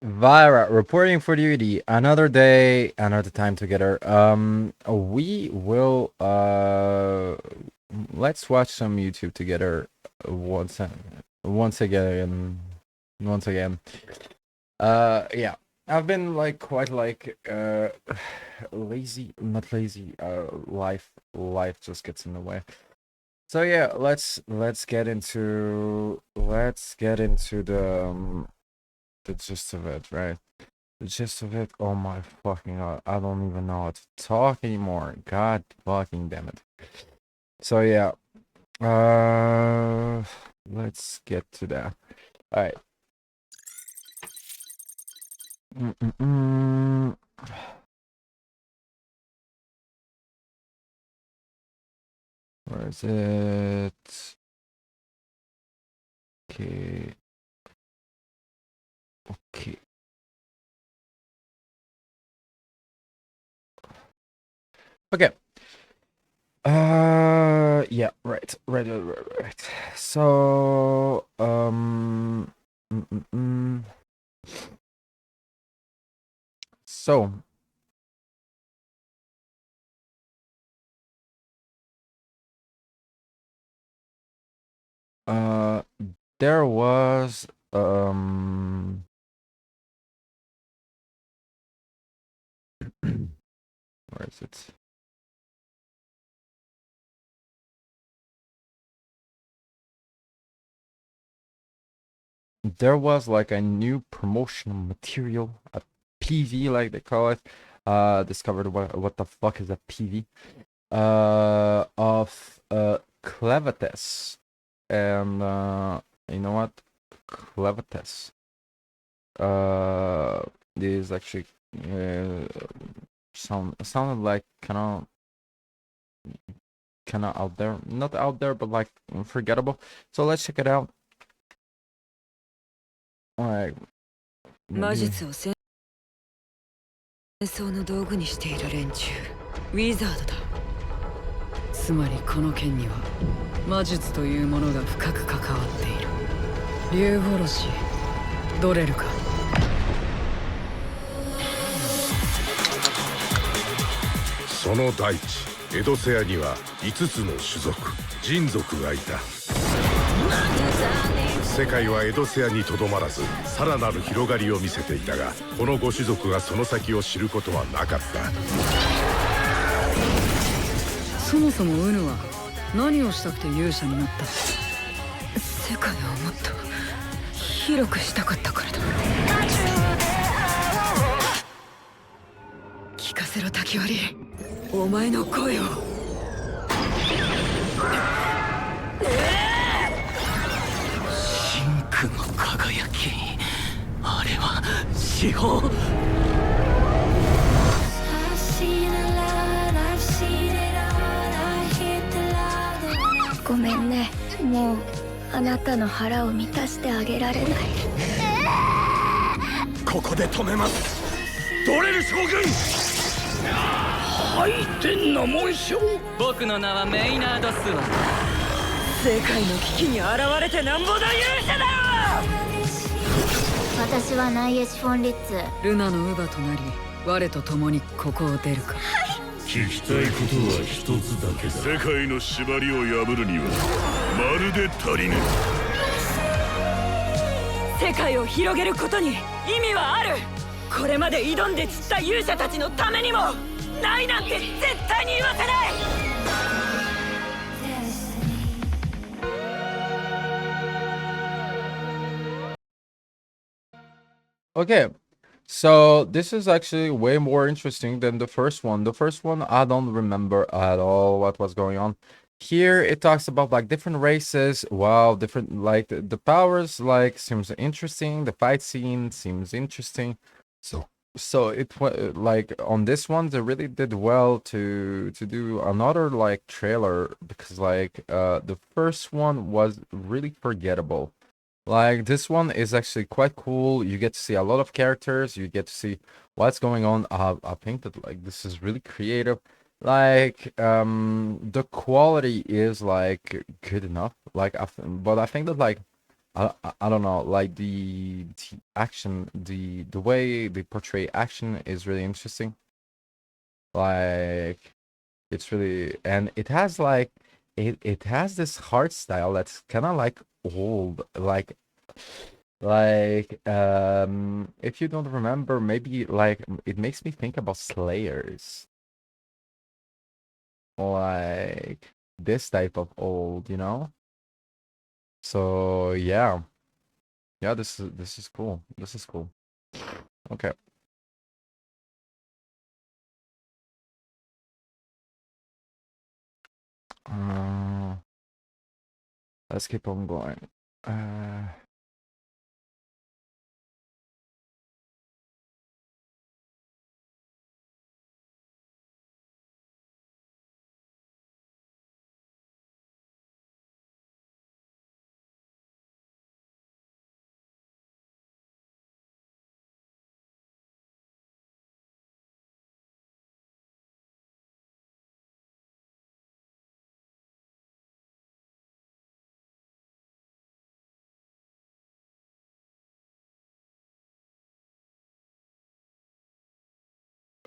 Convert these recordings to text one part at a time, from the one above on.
Vyrah reporting for duty. Another day, another time together. We will let's watch some YouTube together once again. Yeah. I've been like quite like lazy, not lazy. Life just gets in the way. So yeah, let's get into the gist of it, right? The gist of it. Oh my fucking god! I don't even know how to talk anymore. God fucking damn it. So yeah, uh, let's get to that. All right. Mm-mm-mm. Where is it? Okay. Okay. Okay. Yeah, right. So, so, uh, there was, where is it? There was like a new promotional material, a PV like they call it. Discovered what the fuck is a PV? Of Clevitis, and you know what? Clevitis. Is actually uh sounded like kind of out there, not out there, but like forgettable. So let's check it out. All right. 魔術を戦争の道具にしている連中、ウィザードだ。つまりこの剣には魔術というものが深く関わっている。竜殺し、ドレルか。その大地エドセアには5つの種族人族がいた。世界はエドセアにとどまらずさらなる広がりを見せていたが、この5種族がその先を知ることはなかった。そもそもウヌは何をしたくて勇者になった？世界をもっと広くしたかったからだ。聞かせろ滝割り、お前の声を。真紅の輝き、あれは司法。ごめんね、もうあなたの腹を満たしてあげられない。ここで止めます。ドレル将軍。回転の紋章。僕の名はメイナード・スワン。世界の危機に現れてなんぼの勇者だよ。私はナイエシフォンリッツ。ルナの乳母となり、我と共にここを出るか。聞きたいことは一つだけだ。世界の縛りを破るにはまるで足りぬ。世界を広げることに意味はある。これまで挑んで散った勇者たちのためにも、ないなんて絶対に言わせない。Okay. So this is actually way more interesting than the first one. The first one, I don't remember at all what was going on. Here it talks about like different races. Wow, different like the powers like seems interesting. The fight scene seems interesting. So it like on this one they really did well to do another like trailer, because like the first one was really forgettable. Like this one is actually quite cool. You get to see a lot of characters. You get to see what's going on. I think that like this is really creative. Like the quality is like good enough. Like but I think that like I don't know, like the action, the way they portray action is really interesting. Like it's really, and it has like it has this hard style that's kind of like old, like if you don't remember, maybe like it makes me think about Slayers, like this type of old, you know. So yeah, this is cool. This is cool. Okay. Uh, let's keep on going.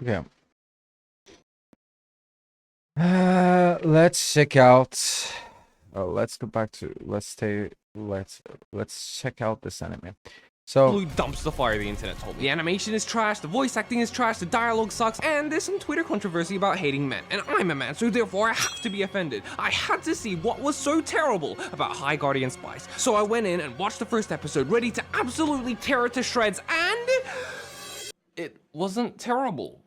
Okay. Let's check out. Let's go back to. Let's check out this anime. So Absolute dumpster fire, the internet told me. The animation is trash, the voice acting is trash, the dialogue sucks, and there's some Twitter controversy about hating men. And I'm a man, so therefore I have to be offended. I had to see what was so terrible about High Guardian Spice. So I went in and watched the first episode, ready to absolutely tear it to shreds, and it wasn't terrible.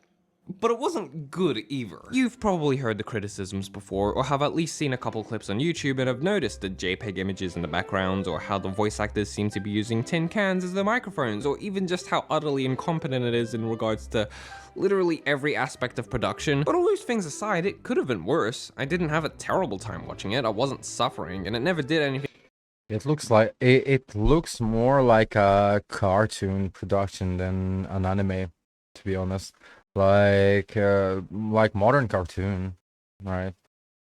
But it wasn't good either. You've probably heard the criticisms before, or have at least seen a couple clips on YouTube and have noticed the JPEG images in the backgrounds, or how the voice actors seem to be using tin cans as their microphones, or even just how utterly incompetent it is in regards to literally every aspect of production. But all those things aside, it could have been worse. I didn't have a terrible time watching it, I wasn't suffering, and it never did anything. it looks like it looks more like a cartoon production than an anime, to be honest. Like modern cartoon, right?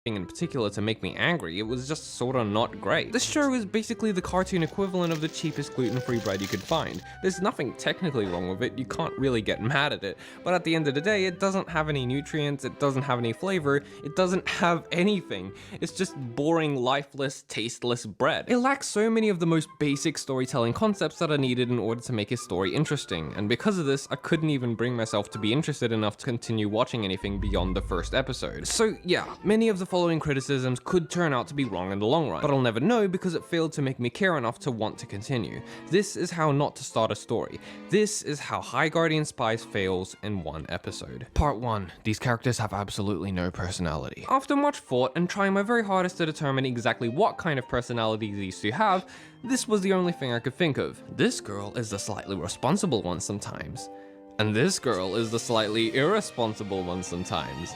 In particular to make me angry, it was just sorta not great. This show is basically the cartoon equivalent of the cheapest gluten-free bread you could find. There's nothing technically wrong with it, you can't really get mad at it, but at the end of the day, it doesn't have any nutrients, it doesn't have any flavor, it doesn't have anything. It's just boring, lifeless, tasteless bread. It lacks so many of the most basic storytelling concepts that are needed in order to make a story interesting, and because of this, I couldn't even bring myself to be interested enough to continue watching anything beyond the first episode. So yeah, many of the following criticisms could turn out to be wrong in the long run, but I'll never know because it failed to make me care enough to want to continue. This is how not to start a story. This is how High Guardian Spice fails in one episode. Part 1. These characters have absolutely no personality. After much thought and trying my very hardest to determine exactly what kind of personality these two have, this was the only thing I could think of. This girl is the slightly responsible one sometimes, and this girl is the slightly irresponsible one sometimes.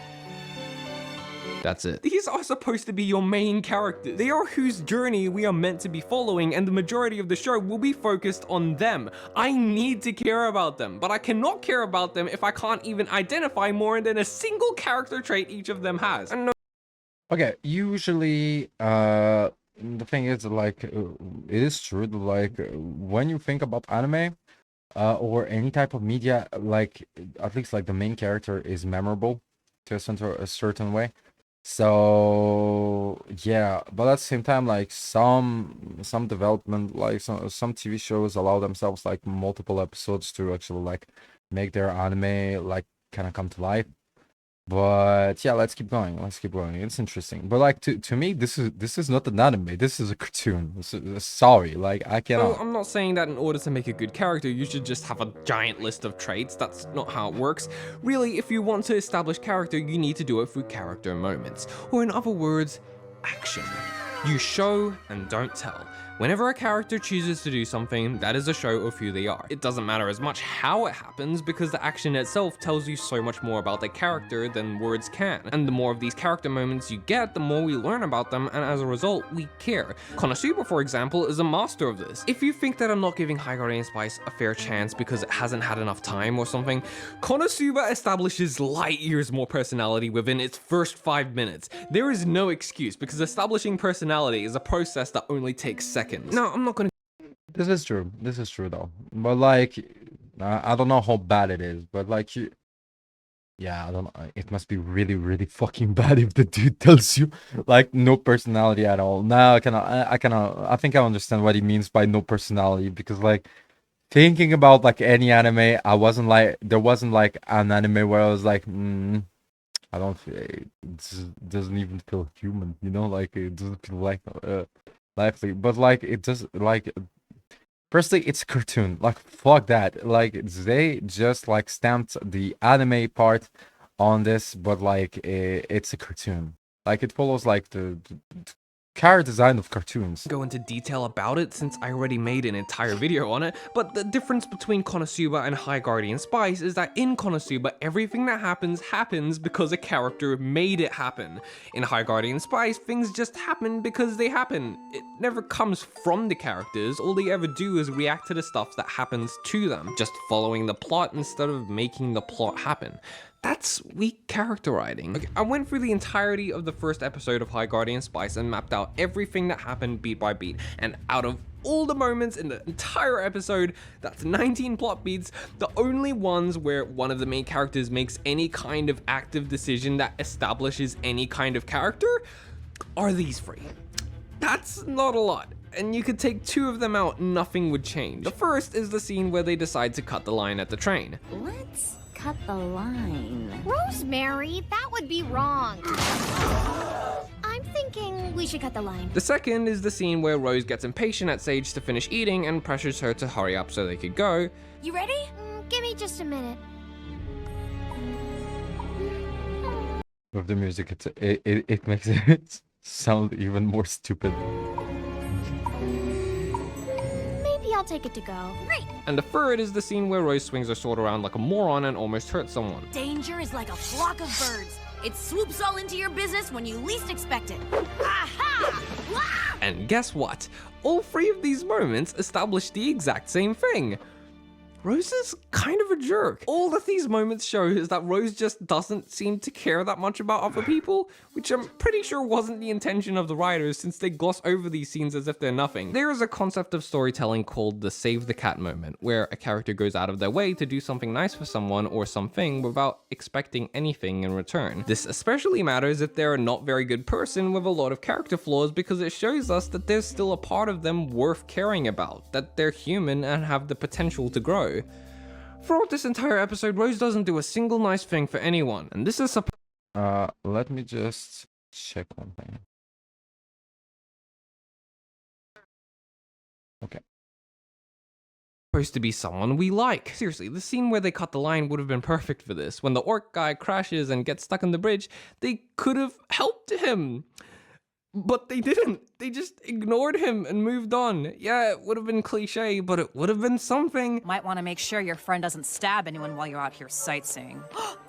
That's it. These are supposed to be your main characters. They are whose journey we are meant to be following, and the majority of the show will be focused on them. I need to care about them, but I cannot care about them if I can't even identify more than a single character trait each of them has. And no Okay, usually the thing is like it is true that, like when you think about anime or any type of media, like at least like the main character is memorable to a certain way. So yeah, but at the same time, like some development, like some TV shows allow themselves like multiple episodes to actually like make their anime like kind of come to life. But yeah, let's keep going. Let's keep going. It's interesting. But like to me, this is not an anime. This is a cartoon. Sorry, like I So cannot. I'm not saying that in order to make a good character, you should just have a giant list of traits. That's not how it works. Really, if you want to establish character, you need to do it through character moments. Or in other words, action. You show and don't tell. Whenever a character chooses to do something, that is a show of who they are. It doesn't matter as much how it happens because the action itself tells you so much more about the character than words can. And the more of these character moments you get, the more we learn about them, and as a result, we care. Konosuba, for example, is a master of this. If you think that I'm not giving High Guardian Spice a fair chance because it hasn't had enough time or something, Konosuba establishes light years more personality within its first 5 minutes. There is no excuse because establishing personality is a process that only takes seconds. Now, I'm not going to This is true. This is true though. But like, I don't know how bad it is. But like, yeah, I don't know. It must be really, really fucking bad if the dude tells you like no personality at all. Now I think I understand what he means by no personality, because like thinking about like any anime, there wasn't like an anime where I was like, I don't feel it doesn't even feel human, you know, like it doesn't feel like lively. But like it does, like, firstly, it's a cartoon. Like fuck that. Like they just like stamped the anime part on this, but like it's a cartoon. Like it follows like the character design of cartoons. Go into detail about it since I already made an entire video on it, but the difference between Konosuba and High Guardian Spice is that in Konosuba, everything that happens because a character made it happen. In High Guardian Spice, things just happen because they happen. It never comes from the characters. All they ever do is react to the stuff that happens to them, just following the plot instead of making the plot happen. That's weak character writing. Okay, I went through the entirety of the first episode of High Guardian Spice and mapped out everything that happened beat by beat, and out of all the moments in the entire episode, that's 19 plot beats, the only ones where one of the main characters makes any kind of active decision that establishes any kind of character are these three. That's not a lot, and you could take 2 of them out, nothing would change. The first is the scene where they decide to cut the line at the train. Let's cut the line. Rosemary, that would be wrong. I'm thinking we should cut the line. The second is the scene where Rose gets impatient at Sage to finish eating and pressures her to hurry up so they could go. You ready? Give me just a minute. With the music, it makes it sound even more stupid. Maybe I'll take it to go. Great. And the third is the scene where Rose swings her sword around like a moron and almost hurts someone. Danger is like a flock of birds. It swoops all into your business when you least expect it. Aha! Wah! And guess what? All 3 of these moments establish the exact same thing. Rose is kind of a jerk. All that these moments show is that Rose just doesn't seem to care that much about other people, which I'm pretty sure wasn't the intention of the writers since they gloss over these scenes as if they're nothing. There is a concept of storytelling called the save the cat moment, where a character goes out of their way to do something nice for someone or something without expecting anything in return. This especially matters if they're a not very good person with a lot of character flaws, because it shows us that there's still a part of them worth caring about, that they're human and have the potential to grow. Throughout this entire episode, Rose doesn't do a single nice thing for anyone, and this is Let me just check one thing. Okay. supposed to be someone we like. Seriously, the scene where they cut the line would have been perfect for this. When the orc guy crashes and gets stuck on the bridge, they could have helped him. But they didn't. They just ignored him and moved on. Yeah, it would have been cliche, but it would have been something. Might want to make sure your friend doesn't stab anyone while you're out here sightseeing.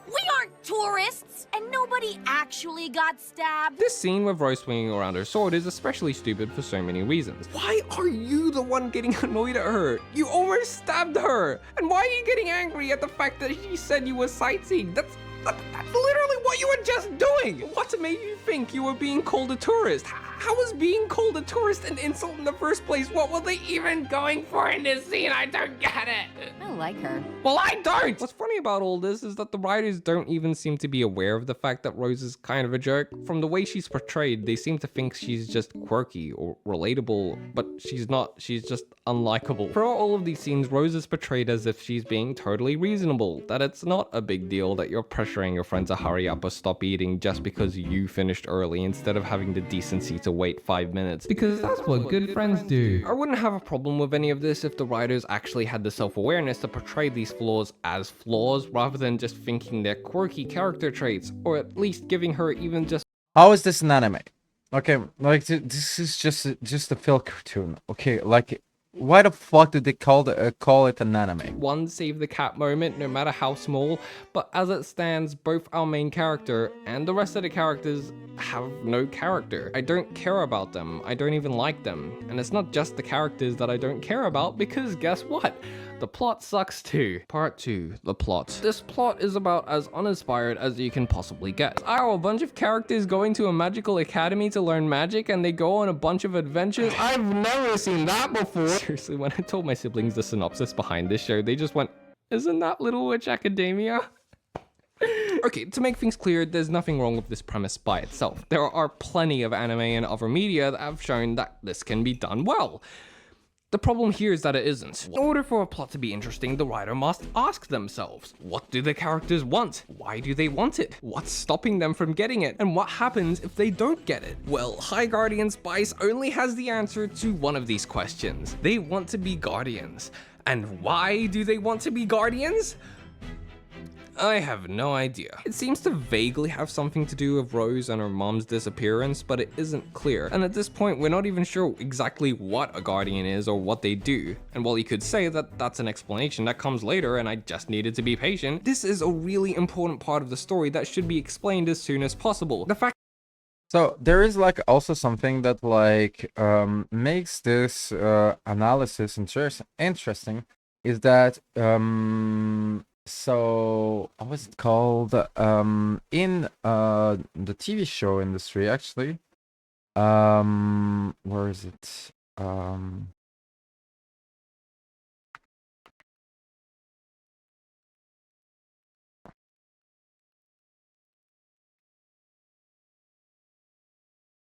We aren't tourists, and nobody actually got stabbed. This scene with Rose swinging around her sword is especially stupid for so many reasons. Why are you the one getting annoyed at her? You almost stabbed her! And why are you getting angry at the fact that she said you were sightseeing? That's literally what you were just doing! What made you think you were being called a tourist? How was being called a tourist an insult in the first place? What were they even going for in this scene? I don't get it! I like her. Well, I don't! What's funny about all this is that the writers don't even seem to be aware of the fact that Rose is kind of a jerk. From the way she's portrayed, they seem to think she's just quirky or relatable, but she's not. She's just unlikable. Throughout all of these scenes, Rose is portrayed as if she's being totally reasonable, that it's not a big deal that you're pressuring your friend to hurry up or stop eating just because you finished early instead of having the decency to wait 5 minutes, because that's what good friends do. I wouldn't have a problem with any of this if the writers actually had the self-awareness to portray these flaws as flaws rather than just thinking they're quirky character traits, or at least giving her even just How is this an anime? Okay, like this is just a film cartoon. Okay, like why the fuck did they call it an anime? one save the cat moment, no matter how small, but as it stands, both our main character and the rest of the characters have no character. I don't care about them, I don't even like them, and it's not just the characters that I don't care about, because guess what? The plot sucks too. Part 2, the plot. This plot is about as uninspired as you can possibly get. A bunch of characters going to a magical academy to learn magic and they go on a bunch of adventures. I've never seen that before. Seriously, when I told my siblings the synopsis behind this show, they just went, "Isn't that Little Witch Academia?" Okay, to make things clear, there's nothing wrong with this premise by itself. There are plenty of anime and other media that have shown that this can be done well. The problem here is that it isn't. In order for a plot to be interesting, the writer must ask themselves, what do the characters want? Why do they want it? What's stopping them from getting it? And what happens if they don't get it? Well, High Guardian Spice only has the answer to one of these questions. They want to be guardians. And why do they want to be guardians? I have no idea. It seems to vaguely have something to do with Rose and her mom's disappearance, but it isn't clear. And at this point, we're not even sure exactly what a guardian is or what they do. And while you could say that that's an explanation that comes later and I just needed to be patient, this is a really important part of the story that should be explained as soon as possible. The fact So there is like also something that like makes this analysis interesting is that so what was it called in the TV show industry actually, where is it,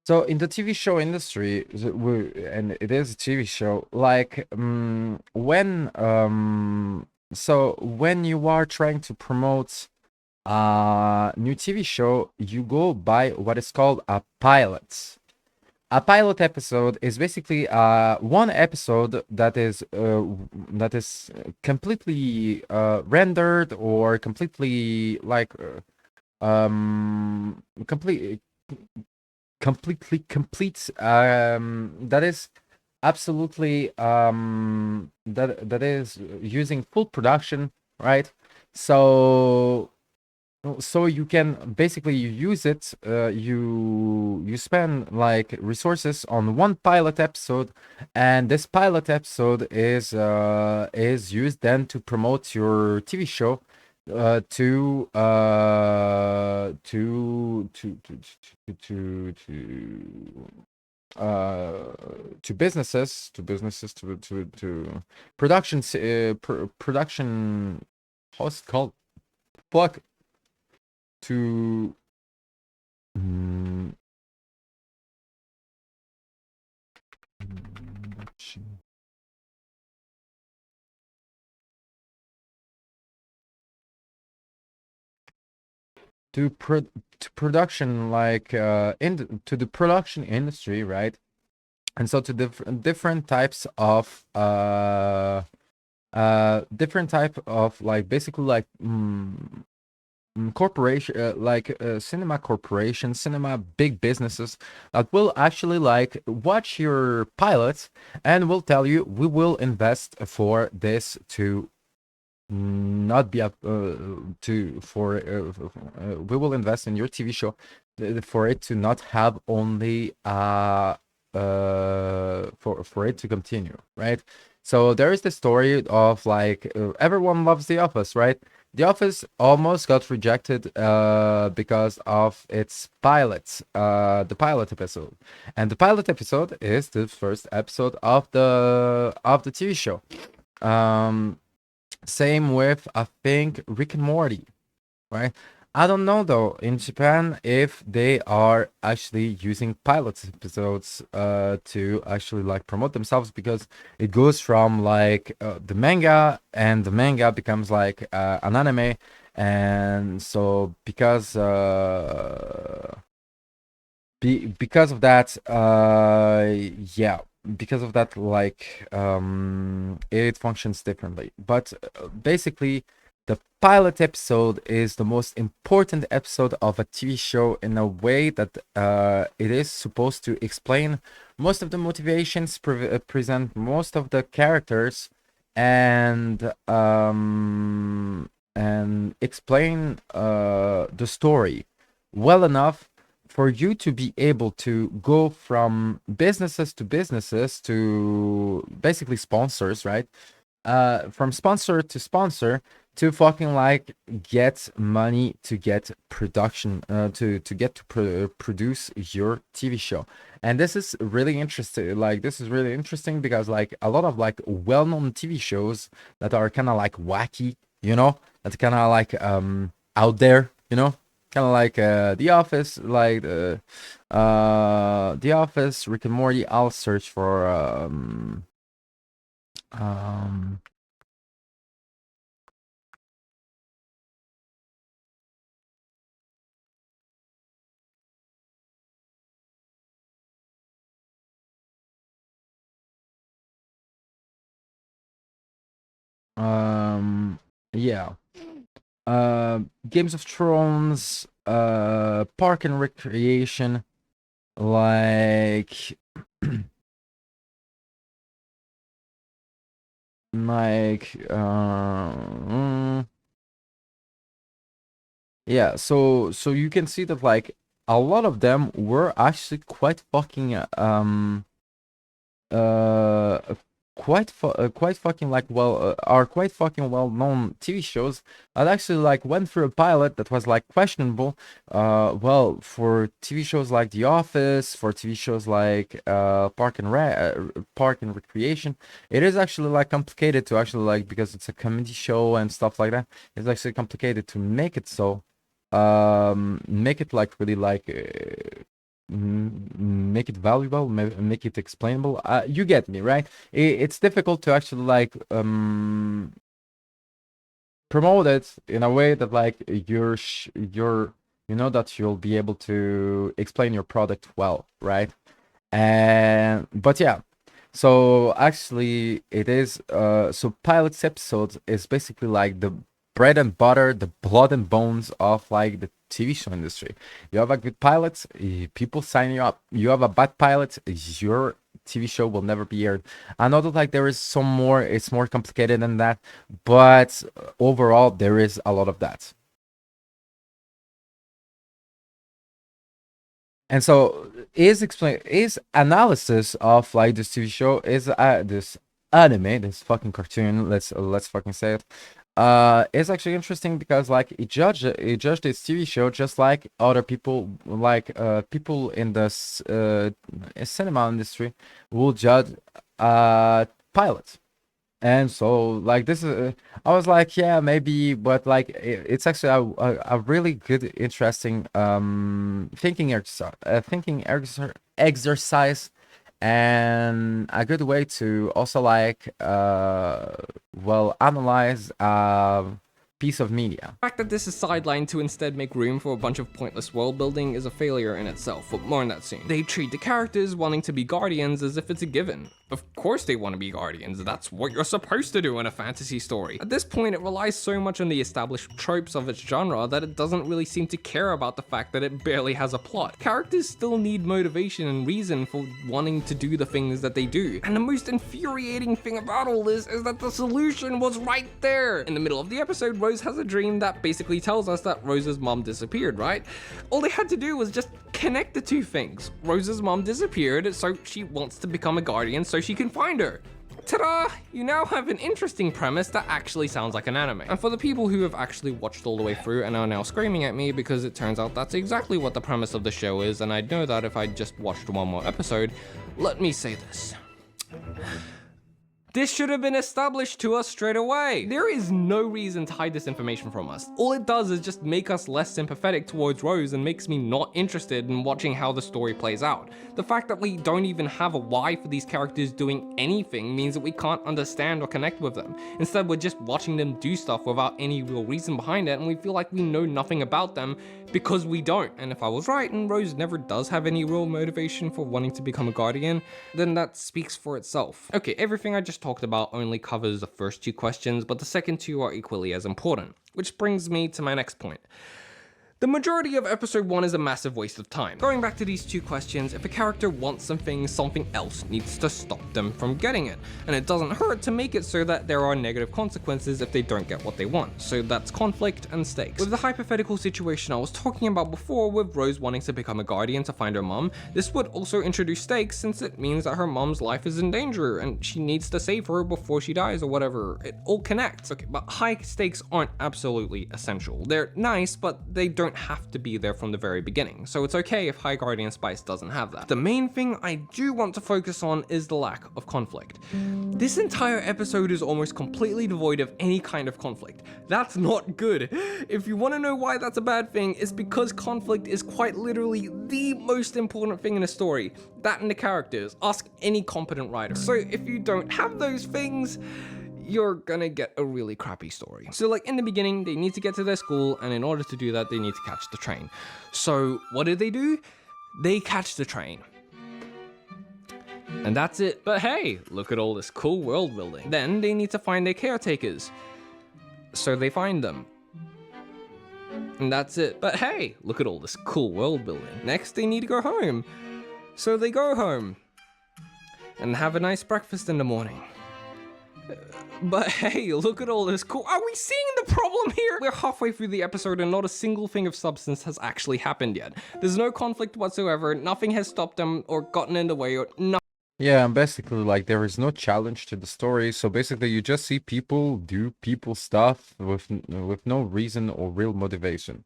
so in the TV show industry, and it is a TV show, like so when you are trying to promote a new TV show, you go by what is called a pilot. A pilot episode is basically one episode that is completely rendered or completely like completely complete, that is absolutely that is using full production, right? So you can basically use it, you spend like resources on one pilot episode, and this pilot episode is used then to promote your TV show to businesses, to productions, production, how's it called, fuck, to production, like to the production industry, right? And so to different types of different type of like basically like corporation, like cinema corporations, cinema big businesses that will actually like watch your pilots and will tell you, we will invest for this to not be up to for we will invest in your TV show for it to not have only for it to continue, right? So there is the story of like everyone loves The Office, right? The Office almost got rejected because of its pilots, the pilot episode, and the pilot episode is the first episode of the TV show. Same with, I think, Rick and Morty, right? I don't know though in Japan if they are actually using pilot episodes to actually like promote themselves, because it goes from like the manga, and the manga becomes like an anime, and so because because of that, yeah, because of that, like it functions differently. But basically the pilot episode is the most important episode of a TV show, in a way that it is supposed to explain most of the motivations, present most of the characters, and explain the story well enough for you to be able to go from businesses to basically sponsors, right? from sponsor to sponsor to fucking like get money to get production to get to produce your TV show. And this is really interesting. Like this is really interesting because like a lot of like well-known TV shows that are kind of like wacky, you know, that's kind of like out there, you know, kind of like The Office, like The Office, Rick and Morty. I'll search for um yeah. Games of Thrones, Park and Recreation, like like yeah, so you can see that like a lot of them were actually quite fucking uh quite fucking like are quite fucking well known TV shows that actually like went through a pilot that was like questionable. Well, for TV shows like The Office, for TV shows like Park and Recreation, it is actually like complicated to actually like, because it's a comedy show and stuff like that. It's actually complicated to make it so make it like really like make it valuable, make it explainable. You get me, right? It's difficult to actually like promote it in a way that like you're you know that you'll be able to explain your product well, right? And but yeah, so actually it is so pilots episodes is basically like the bread and butter, the blood and bones of like the TV show industry. You have a good pilot, people sign you up. You have a bad pilot, your TV show will never be aired. I know that like there is some more, it's more complicated than that, but overall there is a lot of that. And so is analysis of like this TV show, is this anime, this fucking cartoon, let's fucking say it, is actually interesting because like it judged this TV show just like other people, like people in the cinema industry will judge pilots. And so like this is I was like, yeah, maybe, but like it's actually a really good interesting exercise, and a good way to also like well analyze piece of media. The fact that this is sidelined to instead make room for a bunch of pointless world building is a failure in itself, but more on that soon. They treat the characters wanting to be guardians as if it's a given. Of course they want to be guardians, that's what you're supposed to do in a fantasy story. At this point, it relies so much on the established tropes of its genre that it doesn't really seem to care about the fact that it barely has a plot. Characters still need motivation and reason for wanting to do the things that they do. And the most infuriating thing about all this is that the solution was right there. In the middle of the episode, Rose has a dream that basically tells us that Rose's mom disappeared, right? All they had to do was just connect the two things. Rose's mom disappeared, so she wants to become a guardian so she can find her. Ta-da! You now have an interesting premise that actually sounds like an anime. And for the people who have actually watched all the way through and are now screaming at me because it turns out that's exactly what the premise of the show is, and I'd know that if I just watched one more episode, let me say this. This should have been established to us straight away. There is no reason to hide this information from us. All it does is just make us less sympathetic towards Rose and makes me not interested in watching how the story plays out. The fact that we don't even have a why for these characters doing anything means that we can't understand or connect with them. Instead, we're just watching them do stuff without any real reason behind it, and we feel like we know nothing about them because we don't. And if I was right and Rose never does have any real motivation for wanting to become a guardian, then that speaks for itself. Okay, everything I just talked about only covers the first two questions, but the second two are equally as important. Which brings me to my next point. The majority of episode 1 is a massive waste of time. Going back to these 2 questions, if a character wants something, something else needs to stop them from getting it. And it doesn't hurt to make it so that there are negative consequences if they don't get what they want. So that's conflict and stakes. With the hypothetical situation I was talking about before with Rose wanting to become a guardian to find her mom, this would also introduce stakes since it means that her mom's life is in danger and she needs to save her before she dies or whatever. It all connects. Okay, but high stakes aren't absolutely essential. They're nice, but they don't have to be there from the very beginning, so it's okay if High Guardian Spice doesn't have that. The main thing I do want to focus on is the lack of conflict. This entire episode is almost completely devoid of any kind of conflict. That's not good. If you want to know why that's a bad thing, it's because conflict is quite literally the most important thing in a story. That and the characters. Ask any competent writer. So if you don't have those things, you're gonna get a really crappy story. So like in the beginning, they need to get to their school, and in order to do that, they need to catch the train. So what do? They catch the train. And that's it. But hey, look at all this cool world building. Then they need to find their caretakers. So they find them. And that's it. But hey, look at all this cool world building. Next, they need to go home. So they go home. And have a nice breakfast in the morning. But hey, look at all this cool. Are we seeing the problem here? We're halfway through the episode and not a single thing of substance has actually happened yet. There's no conflict whatsoever. Nothing has stopped them or gotten in the way or nothing. Yeah, and basically, like, there is no challenge to the story. So basically, you just see people do people stuff with no reason or real motivation.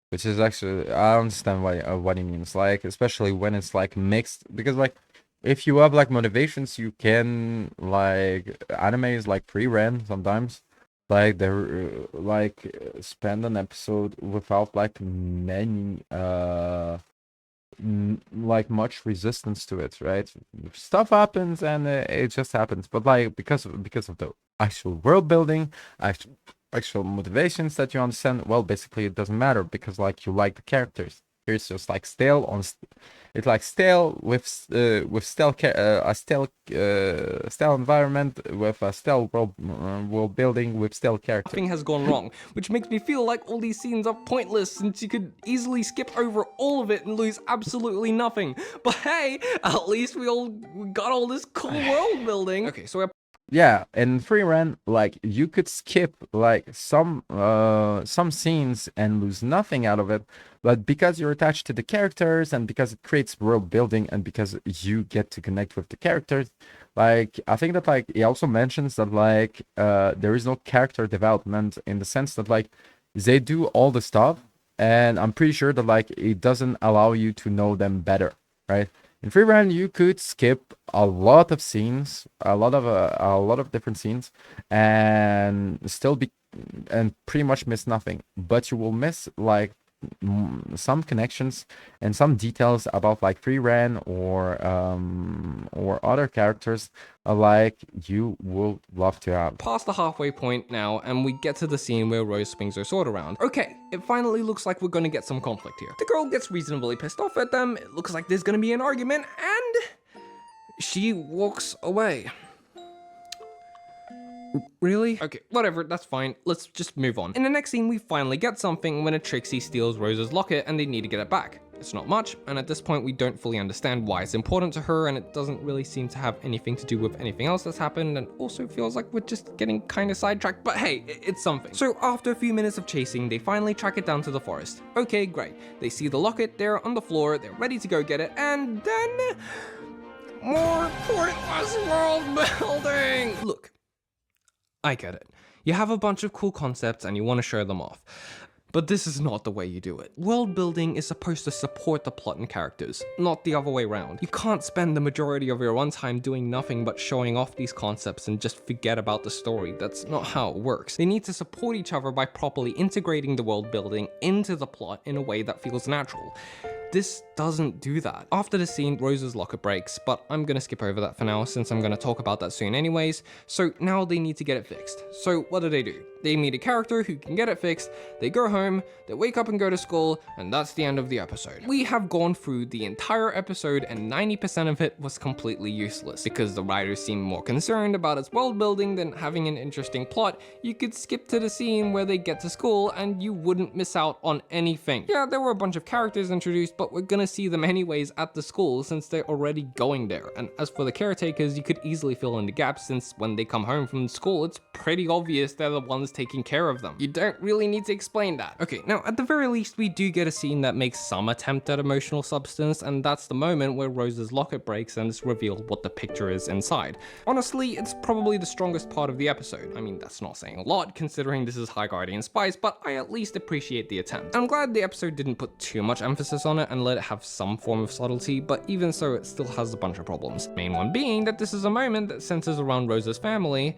Which is actually, I understand what he means. Like, especially when it's like mixed, because like, if you have like motivations, you can like anime is like pre-ran sometimes. Like they're like spend an episode without like many like much resistance to it, right? Stuff happens and it just happens. But like because of the actual world building, actual motivations that you understand, well, basically it doesn't matter because like you like the characters. It's just like stale on. It's like stale with stale stale environment with a stale world building with stale characters. Nothing has gone wrong, which makes me feel like all these scenes are pointless since you could easily skip over all of it and lose absolutely nothing. But hey, at least we got all this cool world building. Okay, so we're yeah, in free run, like you could skip like some scenes and lose nothing out of it, but because you're attached to the characters and because it creates world building and because you get to connect with the characters, like I think that like he also mentions that like there is no character development in the sense that like they do all the stuff, and I'm pretty sure that like it doesn't allow you to know them better, right? In free run, you could skip a lot of scenes, a lot of different scenes, and still be and pretty much miss nothing. But you will miss like some connections and some details about like free run or other characters like you will love to have. Past the halfway point now, and we get to the scene where Rose swings her sword around. Okay, it finally looks like we're gonna get some conflict here. The girl gets reasonably pissed off at them, it looks like there's gonna be an argument, and she walks away. Really? Okay, whatever, that's fine. Let's just move on. In the next scene, we finally get something when a Trixie steals Rose's locket and they need to get it back. It's not much, and at this point we don't fully understand why it's important to her, and it doesn't really seem to have anything to do with anything else that's happened, and also feels like we're just getting kind of sidetracked, but hey, it's something. So after a few minutes of chasing, they finally track it down to the forest. Okay, great. They see the locket there on the floor, they're ready to go get it, and then more pointless world building. Look, I get it. You have a bunch of cool concepts and you want to show them off. But this is not the way you do it. World building is supposed to support the plot and characters, not the other way around. You can't spend the majority of your runtime doing nothing but showing off these concepts and just forget about the story. That's not how it works. They need to support each other by properly integrating the world building into the plot in a way that feels natural. This doesn't do that. After the scene, Rose's locket breaks, but I'm gonna skip over that for now since I'm gonna talk about that soon anyways. So now they need to get it fixed. So what do? They meet a character who can get it fixed, they go home, they wake up and go to school, and that's the end of the episode. We have gone through the entire episode and 90% of it was completely useless. Because the writers seem more concerned about its world building than having an interesting plot, you could skip to the scene where they get to school and you wouldn't miss out on anything. Yeah, there were a bunch of characters introduced, but we're gonna see them anyways at the school since they're already going there. And as for the caretakers, you could easily fill in the gaps since when they come home from school, it's pretty obvious they're the ones taking care of them. You don't really need to explain that. Okay, now at the very least, we do get a scene that makes some attempt at emotional substance, and that's the moment where Rose's locket breaks and it's revealed what the picture is inside. Honestly, it's probably the strongest part of the episode. I mean, that's not saying a lot considering this is High Guardian Spice, but I at least appreciate the attempt. I'm glad the episode didn't put too much emphasis on it and let it have some form of subtlety, but even so, it still has a bunch of problems. Main one being that this is a moment that centers around Rose's family,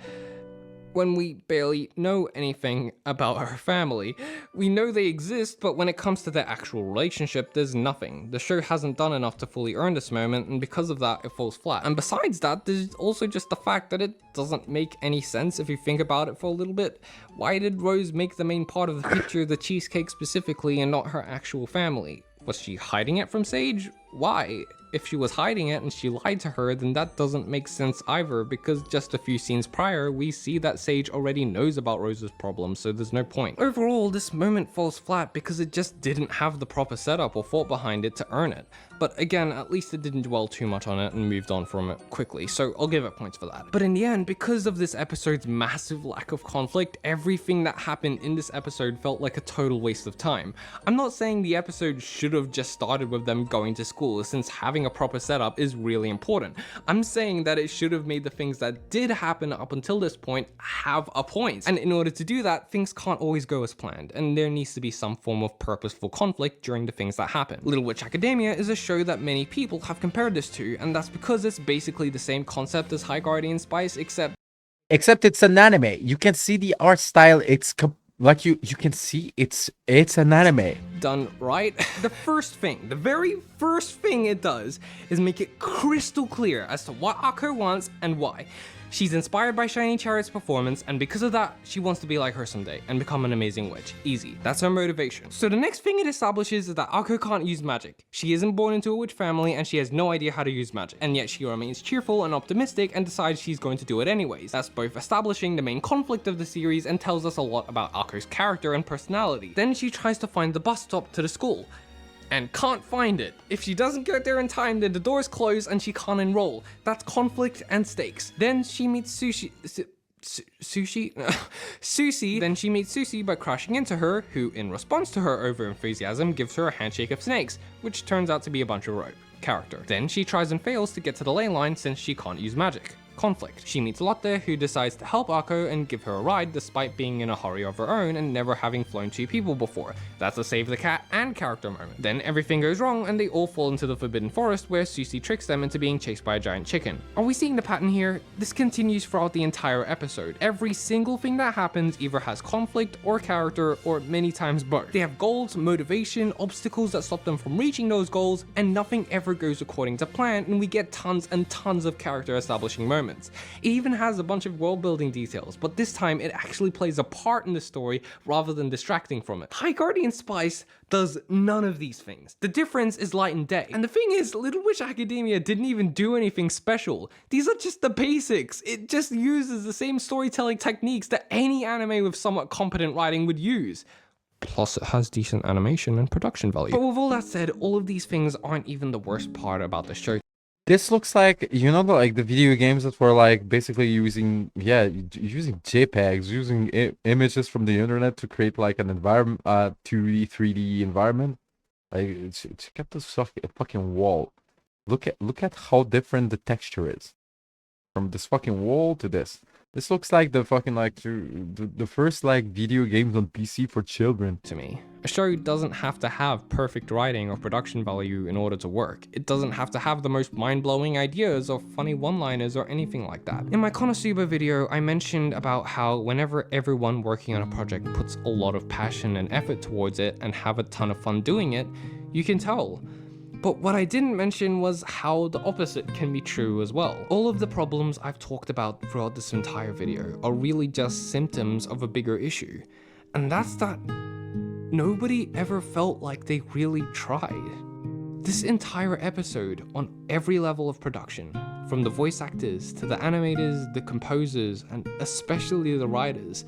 when we barely know anything about her family. We know they exist, but when it comes to their actual relationship, there's nothing. The show hasn't done enough to fully earn this moment, and because of that, it falls flat. And besides that, there's also just the fact that it doesn't make any sense if you think about it for a little bit. Why did Rose make the main part of the picture the cheesecake specifically and not her actual family? Was she hiding it from Sage? Why? If she was hiding it and she lied to her, then that doesn't make sense either, because just a few scenes prior, we see that Sage already knows about Rose's problem, so there's no point. Overall, this moment falls flat because it just didn't have the proper setup or thought behind it to earn it. But again, at least it didn't dwell too much on it and moved on from it quickly, so I'll give it points for that. But in the end, because of this episode's massive lack of conflict, everything that happened in this episode felt like a total waste of time. I'm not saying the episode should have just started with them going to school, since having a proper setup is really important. I'm saying that it should have made the things that did happen up until this point have a point. And in order to do that, things can't always go as planned, and there needs to be some form of purposeful conflict during the things that happen. Little Witch Academia is a show that many people have compared this to, and that's because it's basically the same concept as High Guardian Spice, except Except it's an anime. You can see the art style. It's like you can see it's an anime. done right. The very first thing it does is make it crystal clear as to what Akko wants and why. She's inspired by Shiny Chariot's performance, and because of that, she wants to be like her someday and become an amazing witch. Easy. That's her motivation. So the next thing it establishes is that Akko can't use magic. She isn't born into a witch family and she has no idea how to use magic. And yet she remains cheerful and optimistic and decides she's going to do it anyways. That's both establishing the main conflict of the series and tells us a lot about Akko's character and personality. Then she tries to find the bus stop to the school and can't find it. If she doesn't get there in time, then the doors close and she can't enroll. That's conflict and stakes. Then she meets Sushi. Then she meets Susie by crashing into her, who in response to her over-enthusiasm gives her a handshake of snakes, which turns out to be a bunch of rope. Character. Then she tries and fails to get to the ley line since she can't use magic. Conflict. She meets Lotte, who decides to help Akko and give her a ride despite being in a hurry of her own and never having flown two people before. That's a save the cat and character moment. Then everything goes wrong and they all fall into the Forbidden Forest where Susie tricks them into being chased by a giant chicken. Are we seeing the pattern here? This continues throughout the entire episode. Every single thing that happens either has conflict or character, or many times both. They have goals, motivation, obstacles that stop them from reaching those goals, and nothing ever goes according to plan, and we get tons and tons of character establishing moments. It even has a bunch of world building details, but this time it actually plays a part in the story rather than distracting from it. High Guardian Spice does none of these things. The difference is light and day. And the thing is, Little Witch Academia didn't even do anything special. These are just the basics. It just uses the same storytelling techniques that any anime with somewhat competent writing would use. Plus, it has decent animation and production value. But with all that said, all of these things aren't even the worst part about the show. This looks like, you know, like the video games that were like basically using JPEGs, using images from the internet to create like an environment, 2D, 3D environment. Like, check out this fucking wall. Look at how different the texture is from this fucking wall to this. This looks like the fucking like the first like video games on PC for children. To me, a show doesn't have to have perfect writing or production value in order to work. It doesn't have to have the most mind-blowing ideas or funny one-liners or anything like that. In my Konosuba video, I mentioned about how whenever everyone working on a project puts a lot of passion and effort towards it and have a ton of fun doing it, you can tell. But what I didn't mention was how the opposite can be true as well. All of the problems I've talked about throughout this entire video are really just symptoms of a bigger issue. And that's that nobody ever felt like they really tried. This entire episode, on every level of production, from the voice actors to the animators, the composers, and especially the writers,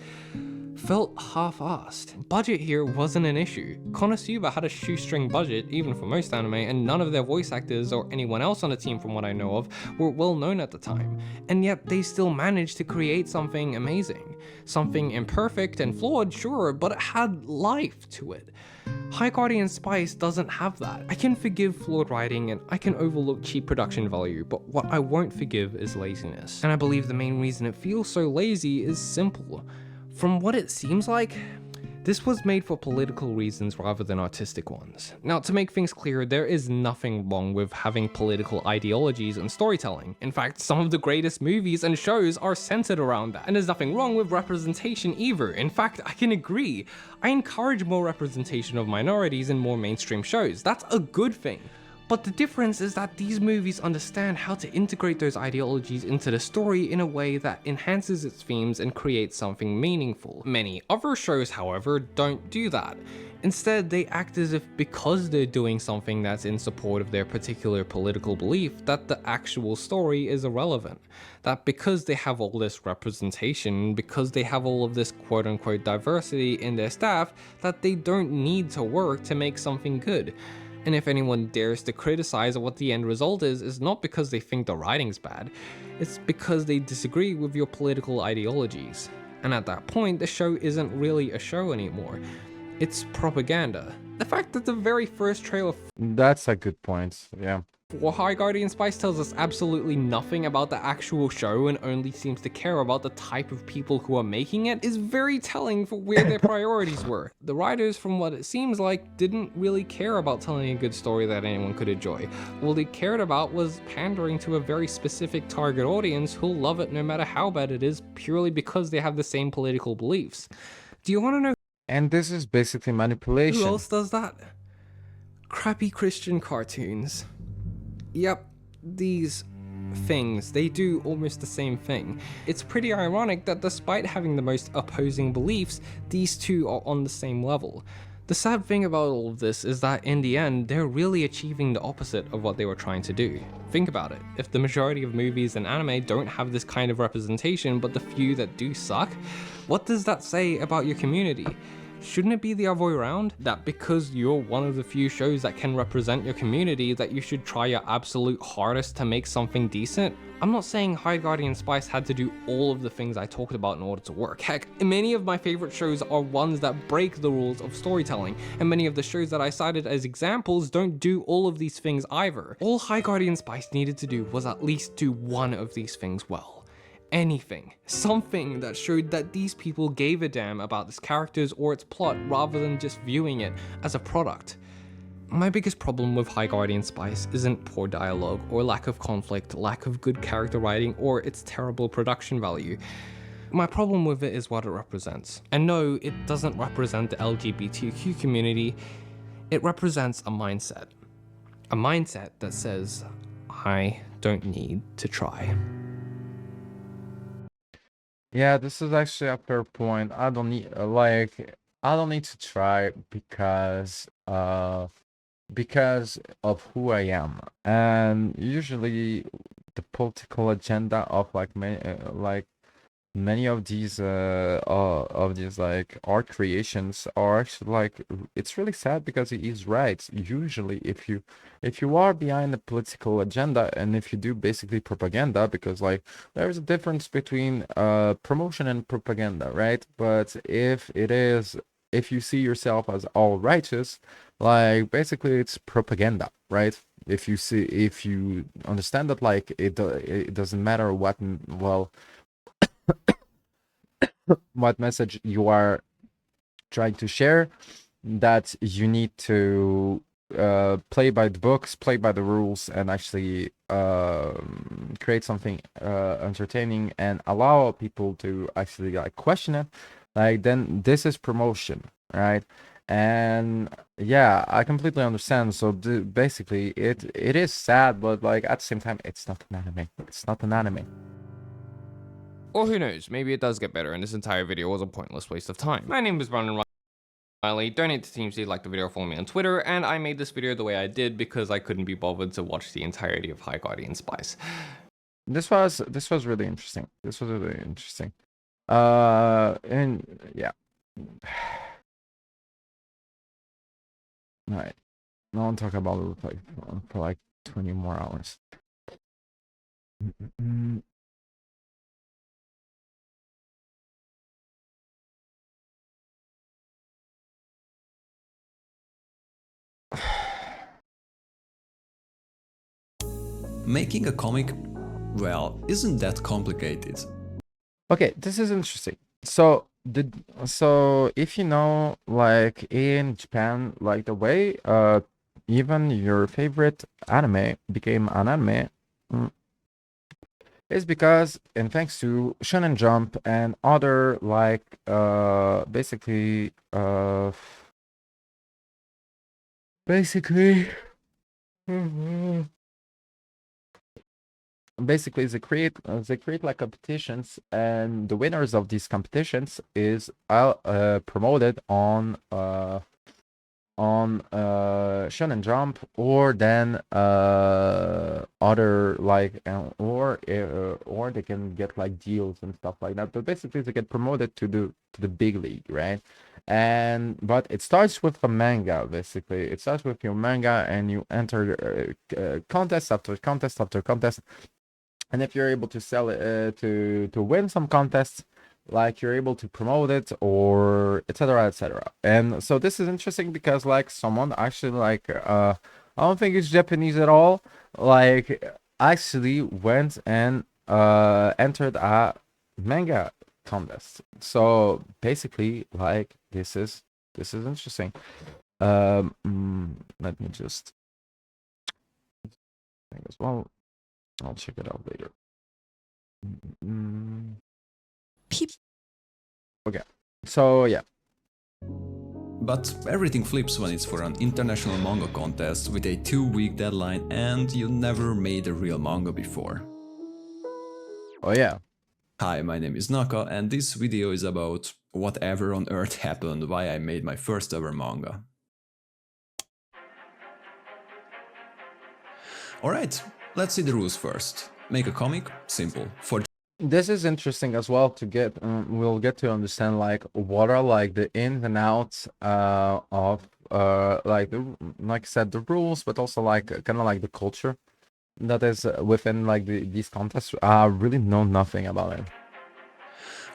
felt half-assed. Budget here wasn't an issue. Konosuba had a shoestring budget, even for most anime, and none of their voice actors or anyone else on the team from what I know of were well known at the time. And yet they still managed to create something amazing. Something imperfect and flawed, sure, but it had life to it. High Guardian Spice doesn't have that. I can forgive flawed writing and I can overlook cheap production value, but what I won't forgive is laziness. And I believe the main reason it feels so lazy is simple. From what it seems like, this was made for political reasons rather than artistic ones. Now, to make things clear, there is nothing wrong with having political ideologies and storytelling. In fact, some of the greatest movies and shows are centered around that. And there's nothing wrong with representation either. In fact, I can agree. I encourage more representation of minorities in more mainstream shows. That's a good thing. But the difference is that these movies understand how to integrate those ideologies into the story in a way that enhances its themes and creates something meaningful. Many other shows, however, don't do that. Instead, they act as if because they're doing something that's in support of their particular political belief, that the actual story is irrelevant. That because they have all this representation, because they have all of this quote-unquote diversity in their staff, that they don't need to work to make something good. And if anyone dares to criticize what the end result is not because they think the writing's bad, it's because they disagree with your political ideologies. And at that point, the show isn't really a show anymore. It's propaganda. The fact that the very first trailer That's a good point, yeah. for High Guardian Spice tells us absolutely nothing about the actual show and only seems to care about the type of people who are making it is very telling for where their priorities were. The writers, from what it seems like, didn't really care about telling a good story that anyone could enjoy. All they cared about was pandering to a very specific target audience who'll love it no matter how bad it is, purely because they have the same political beliefs. Do you want to know And this is basically who manipulation. else does that? Crappy Christian cartoons. Yep, these things, they do almost the same thing. It's pretty ironic that despite having the most opposing beliefs, these two are on the same level. The sad thing about all of this is that in the end, they're really achieving the opposite of what they were trying to do. Think about it, if the majority of movies and anime don't have this kind of representation, but the few that do suck, what does that say about your community? Shouldn't it be the other way around? That because you're one of the few shows that can represent your community, that you should try your absolute hardest to make something decent? I'm not saying High Guardian Spice had to do all of the things I talked about in order to work. Heck, many of my favorite shows are ones that break the rules of storytelling, and many of the shows that I cited as examples don't do all of these things either. All High Guardian Spice needed to do was at least do one of these things well. Anything. Something that showed that these people gave a damn about its characters or its plot rather than just viewing it as a product. My biggest problem with High Guardian Spice isn't poor dialogue or lack of conflict, lack of good character writing, or its terrible production value. My problem with it is what it represents. And no, it doesn't represent the LGBTQ community, it represents a mindset. A mindset that says, I don't need to try. Yeah, this is actually a fair point. I don't need I don't need to try because of who I am. And usually the political agenda of many of these like art creations are actually like, it's really sad because he is right. Usually if you are behind the political agenda and if you do basically propaganda, because like there's a difference between promotion and propaganda, right? But if you see yourself as all righteous, like basically it's propaganda, right? If you understand that like it doesn't matter what what message you are trying to share, that you need to play by the books, play by the rules, and actually create something entertaining and allow people to actually like question it, like then this is promotion, right? And yeah, I completely understand. So basically, it is sad, but like at the same time, it's not an anime. It's not an anime. Or who knows, maybe it does get better and this entire video was a pointless waste of time. My name is Brandon Riley, donate to Team C, like the video, follow me on Twitter, and I made this video the way I did because I couldn't be bothered to watch the entirety of High Guardian Spice. This was really interesting. This was really interesting. And yeah. All right. I want to talk about it for like 20 more hours. Making a comic, well, isn't that complicated. Okay, this is interesting. So if you know, like in Japan, like the way even your favorite anime became an anime is because, and thanks to Shonen Jump and other like basically they create like competitions, and the winners of these competitions is promoted on Shonen Jump, or then other like or they can get like deals and stuff like that. But basically they get promoted to the big league, right? But it starts with a manga. Basically it starts with your manga, and you enter contest after contest after contest. And if you're able to sell it to win some contests, like you're able to promote it, or etc etc. And so this is interesting because like someone actually like I don't think it's Japanese at all, like actually went and entered a manga contest. So basically like this is interesting. Let me just think as well. I'll check it out later. Okay, so yeah. But everything flips when it's for an international manga contest with a 2-week deadline and you never made a real manga before. Oh yeah. Hi, my name is Naka, and this video is about whatever on earth happened why I made my first ever manga. Alright, let's see the rules first. Make a comic, simple. For this is interesting as well to get we'll get to understand like what are like the ins and outs of like I said, the rules, but also like kind of like the culture that is within like these contests. I really know nothing about it.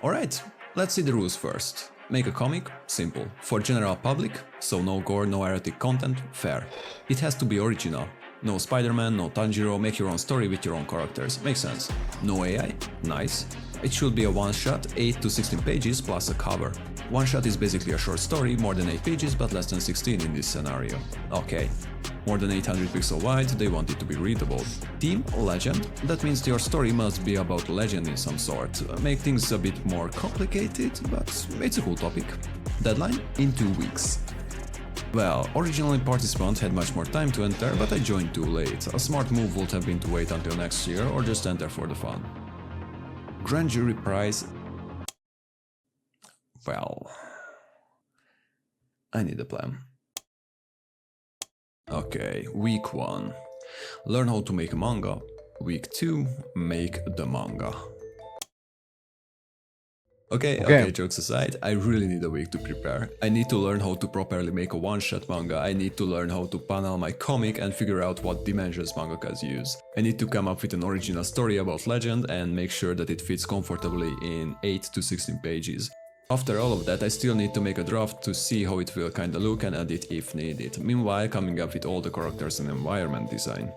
Alright, let's see the rules first. Make a comic, simple. For general public, so no gore, no erotic content, fair. It has to be original. No Spider-Man, no Tanjiro, make your own story with your own characters, makes sense. No AI, nice. It should be a one-shot, 8 to 16 pages plus a cover. One-shot is basically a short story, more than 8 pages but less than 16 in this scenario. Okay. More than 800 pixel wide, they want it to be readable. Theme, legend, that means your story must be about legend in some sort. Make things a bit more complicated, but it's a cool topic. Deadline, in 2 weeks. Well, originally participants had much more time to enter, but I joined too late. A smart move would have been to wait until next year or just enter for the fun. Grand jury prize... Well... I need a plan. Okay, week 1. Learn how to make a manga. Week 2. Make the manga. Okay, jokes aside, I really need a week to prepare. I need to learn how to properly make a one-shot manga, I need to learn how to panel my comic and figure out what dimensions mangakas use. I need to come up with an original story about legend and make sure that it fits comfortably in 8 to 16 pages. After all of that, I still need to make a draft to see how it will kinda look and edit if needed, meanwhile coming up with all the characters and environment design.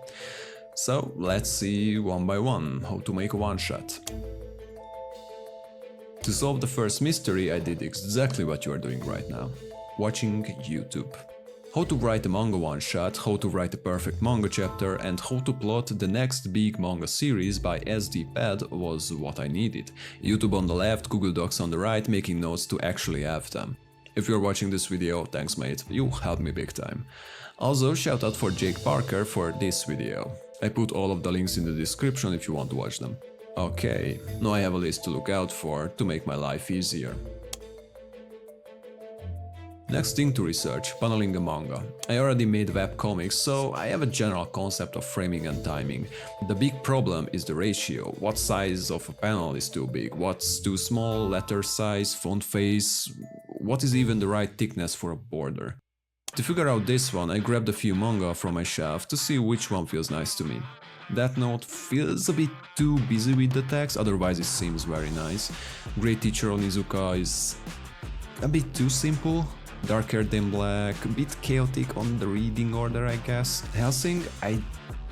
So let's see one by one how to make a one-shot. To solve the first mystery, I did exactly what you are doing right now. Watching YouTube. How to write a manga one-shot, how to write a perfect manga chapter, and how to plot the next big manga series by SD-Pad was what I needed. YouTube on the left, Google Docs on the right, making notes to actually have them. If you're watching this video, thanks mate, you helped me big time. Also, shout out for Jake Parker for this video. I put all of the links in the description if you want to watch them. Okay, now I have a list to look out for to make my life easier. Next thing to research, paneling a manga. I already made webcomics, so I have a general concept of framing and timing. The big problem is the ratio. What size of a panel is too big? What's too small? Letter size? Font face? What is even the right thickness for a border? To figure out this one, I grabbed a few manga from my shelf to see which one feels nice to me. Death Note feels a bit too busy with the text, otherwise it seems very nice. Great Teacher Onizuka is a bit too simple. Darker Than Black, a bit chaotic on the reading order, I guess. Hellsing, I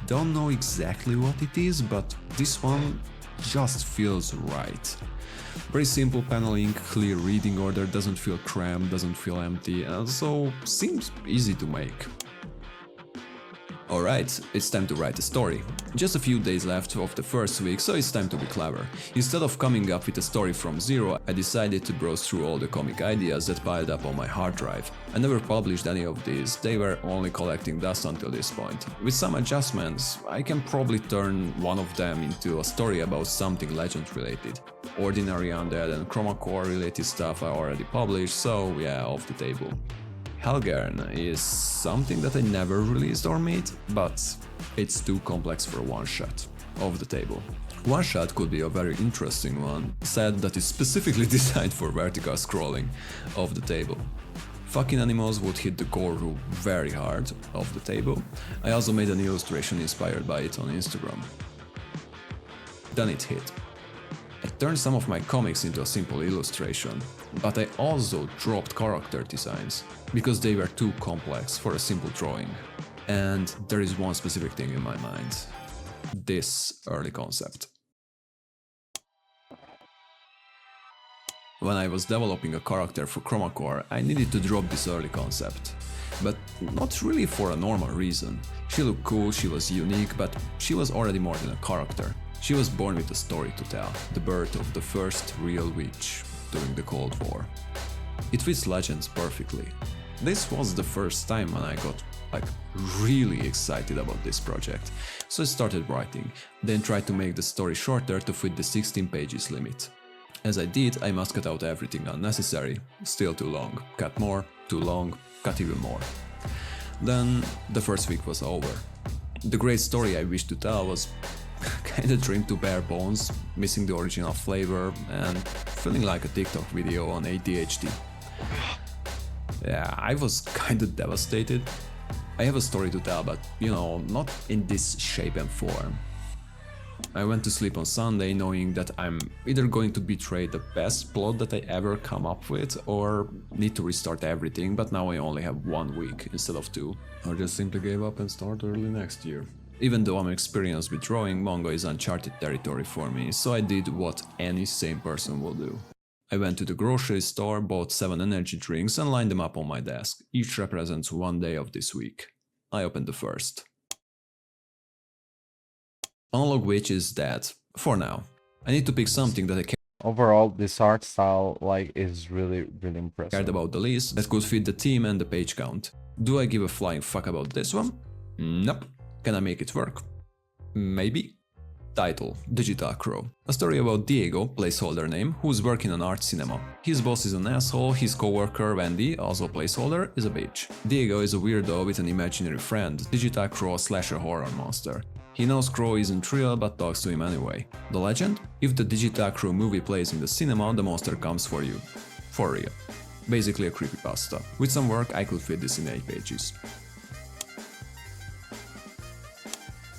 don't know exactly what it is, but this one just feels right. Very simple paneling, clear reading order, doesn't feel cramped, doesn't feel empty, and also seems easy to make. Alright, it's time to write a story. Just a few days left of the first week, so it's time to be clever. Instead of coming up with a story from zero, I decided to browse through all the comic ideas that piled up on my hard drive. I never published any of these, they were only collecting dust until this point. With some adjustments, I can probably turn one of them into a story about something legend related. Ordinary Undead and Chroma Core related stuff I already published, so yeah, off the table. Helgern is something that I never released or made, but it's too complex for a one-shot. Off the table. One-shot could be a very interesting one, said that is specifically designed for vertical scrolling. Off the table. Fucking animals would hit the gore rule very hard. Off the table. I also made an illustration inspired by it on Instagram. Then it hit. I turned some of my comics into a simple illustration, but I also dropped character designs, because they were too complex for a simple drawing. And there is one specific thing in my mind. This early concept. When I was developing a character for Chroma Core, I needed to drop this early concept. But not really for a normal reason. She looked cool, she was unique, but she was already more than a character. She was born with a story to tell, the birth of the first real witch during the Cold War. It fits Legends perfectly. This was the first time when I got really excited about this project, so I started writing, then tried to make the story shorter to fit the 16 pages limit. As I did, I must cut out everything unnecessary, still too long, cut more, too long, cut even more. Then the first week was over. The great story I wished to tell was kinda trimmed to bare bones, missing the original flavor and feeling like a TikTok video on ADHD. Yeah, I was kinda devastated. I have a story to tell, but you know, not in this shape and form. I went to sleep on Sunday knowing that I'm either going to betray the best plot that I ever come up with or need to restart everything, but now I only have 1 week instead of 2. Or just simply gave up and start early next year. Even though I'm experienced with drawing, manga is uncharted territory for me, so I did what any sane person will do. I went to the grocery store, bought 7 energy drinks and lined them up on my desk. Each represents 1 day of this week. I opened the first. Analog Witch is dead. For now. I need to pick something that I Overall, this art style is really impressive. cared about the least, that could fit the theme and the page count. Do I give a flying fuck about this one? Nope. Can I make it work? Maybe. Title: Digital Crow. A story about Diego, placeholder name, who's working on art cinema. His boss is an asshole, his coworker Wendy, also placeholder, is a bitch. Diego is a weirdo with an imaginary friend, Digital Crow / horror monster. He knows Crow isn't real but talks to him anyway. The legend? If the Digital Crow movie plays in the cinema, the monster comes for you. For real. Basically a creepypasta. With some work I could fit this in 8 pages.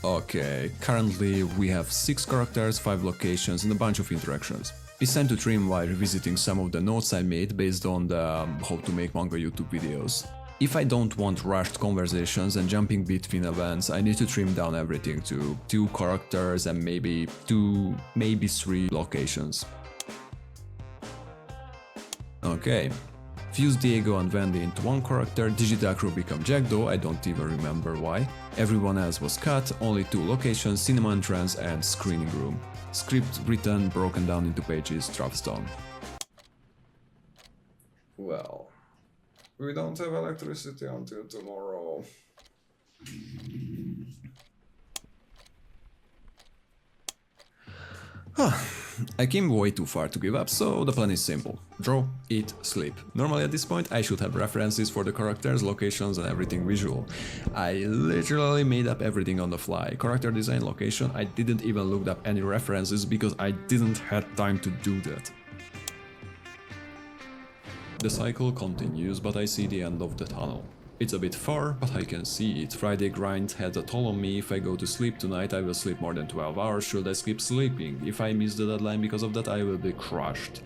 Okay, currently we have 6 characters, 5 locations and a bunch of interactions. It's time to trim while revisiting some of the notes I made based on the how to make manga YouTube videos. If I don't want rushed conversations and jumping between events, I need to trim down everything to 2 characters and maybe 2, maybe 3 locations. Okay. Fuse Diego and Wendy into 1 character, Digital Crow become Jack though, I don't even remember why. Everyone else was cut, only 2 locations, cinema entrance and screening room. Script written, broken down into pages, drafts down. Well, We don't have electricity until tomorrow. I came way too far to give up, so the plan is simple. Draw, eat, sleep. Normally at this point I should have references for the characters, locations and everything visual. I literally made up everything on the fly. Character design, location, I didn't even look up any references because I didn't have time to do that. The cycle continues, but I see the end of the tunnel. It's a bit far, but I can see it. Friday grind had a toll on me. If I go to sleep tonight, I will sleep more than 12 hours. Should I skip sleeping? If I miss the deadline because of that, I will be crushed.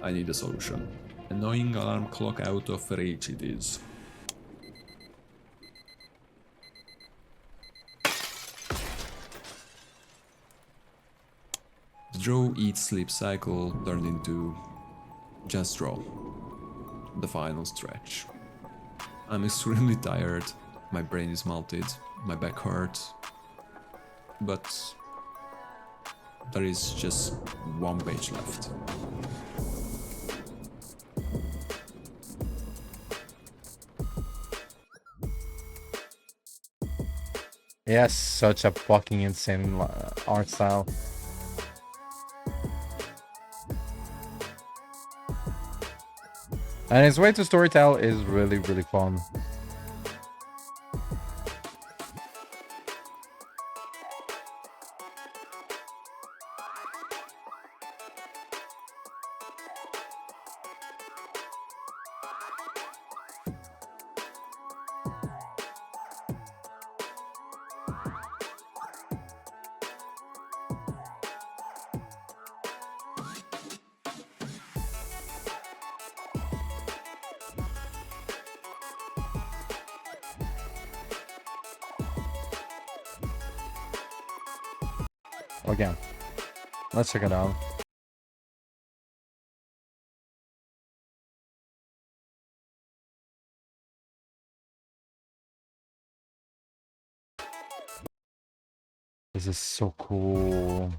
I need a solution. Annoying alarm clock out of reach it is. The draw, eat, sleep cycle turned into just draw. The final stretch. I'm extremely tired, my brain is melted, my back hurts, but there is just one page left. Yes, such a fucking insane art style. And his way to storytell is really, really fun. Again, let's check it out. This is so cool.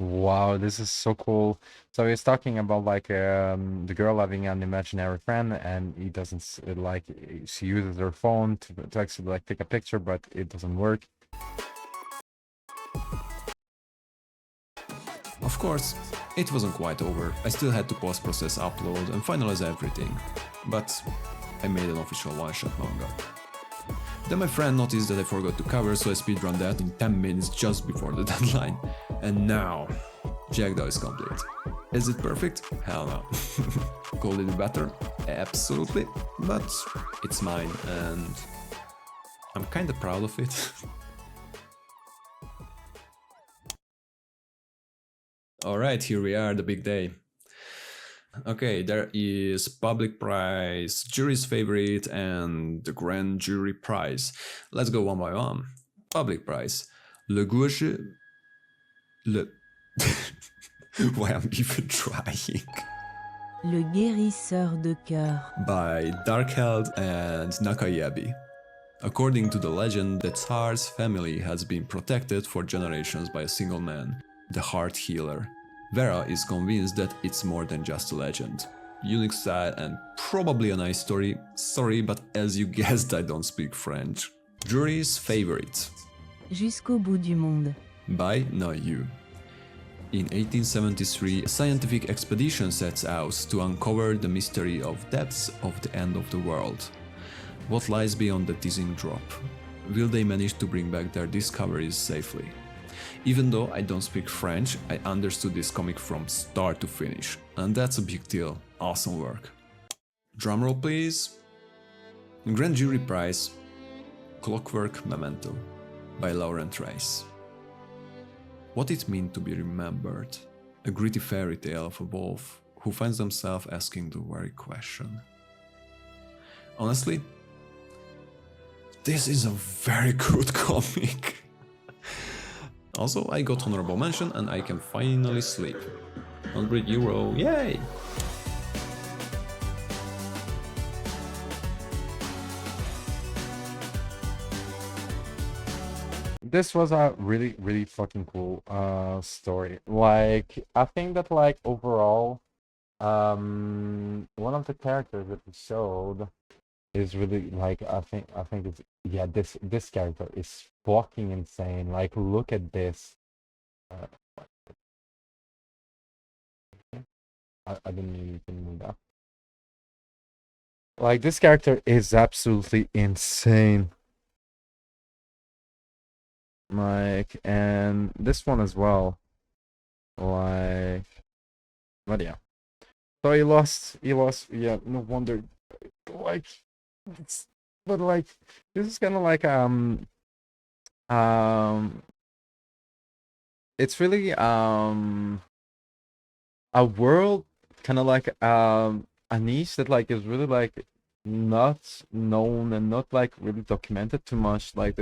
Wow, this is so cool. So he's talking about like the girl having an imaginary friend, and he doesn't like she uses her phone to actually like take a picture, but it doesn't work. Of course, it wasn't quite over. I still had to post-process, upload and finalize everything. But I made an official one-shot manga. Then my friend noticed that I forgot to cover, so I speedrun that in 10 minutes just before the deadline. And now, Jackdaw is complete. Is it perfect? Hell no. Could it be better? Absolutely. But it's mine and I'm kinda proud of it. Alright, here we are, the big day. Okay, there is public prize, jury's favorite, and the grand jury prize. Let's go one by one. Public prize. Le Gouache... Le... Why I'm even trying? Le guérisseur de cœur. By Darkheld and Nakayabi. According to the legend, the Tsar's family has been protected for generations by a single man, the Heart Healer. Vyrah is convinced that it's more than just a legend. Unique style and probably a nice story. Sorry, but as you guessed, I don't speak French. Jury's favorite. Jusqu'au bout du monde. By Nayu. In 1873, a scientific expedition sets out to uncover the mystery of depths of the end of the world. What lies beyond the dizzying drop? Will they manage to bring back their discoveries safely? Even though I don't speak French, I understood this comic from start to finish, and that's a big deal. Awesome work. Drumroll please. Grand Jury Prize, Clockwork Memento by Laurent Rice. What it means to be remembered. A gritty fairy tale of a wolf who finds himself asking the very question. Honestly, this is a very good comic. Also, I got honorable mention and I can finally sleep. €100, yay! This was a really, really fucking cool story. Like, I think that like overall one of the characters that we showed is really like I think it's yeah this character is fucking insane. Like look at this. Uh, I didn't mean to move that. Like this character is absolutely insane. Like and this one as well. Like but yeah. So he lost yeah, no wonder like but like this is kind of like it's really a world kind of like a niche that like is really like not known and not like really documented too much like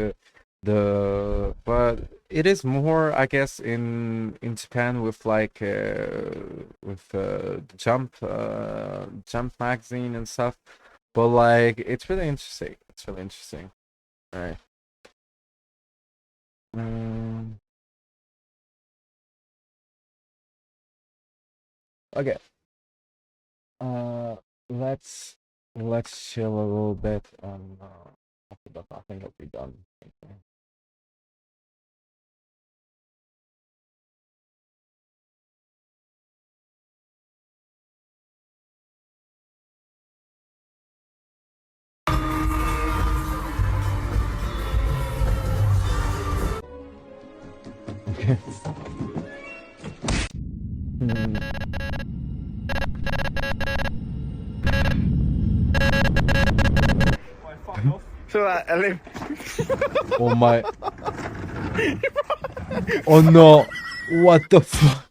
the but it is more I guess in Japan with like with the Jump magazine and stuff, but like it's really interesting. It's really interesting. All right. Okay. Let's chill a little bit and after that I think I'll be done. Okay. Oh my. Oh no. What the fuck?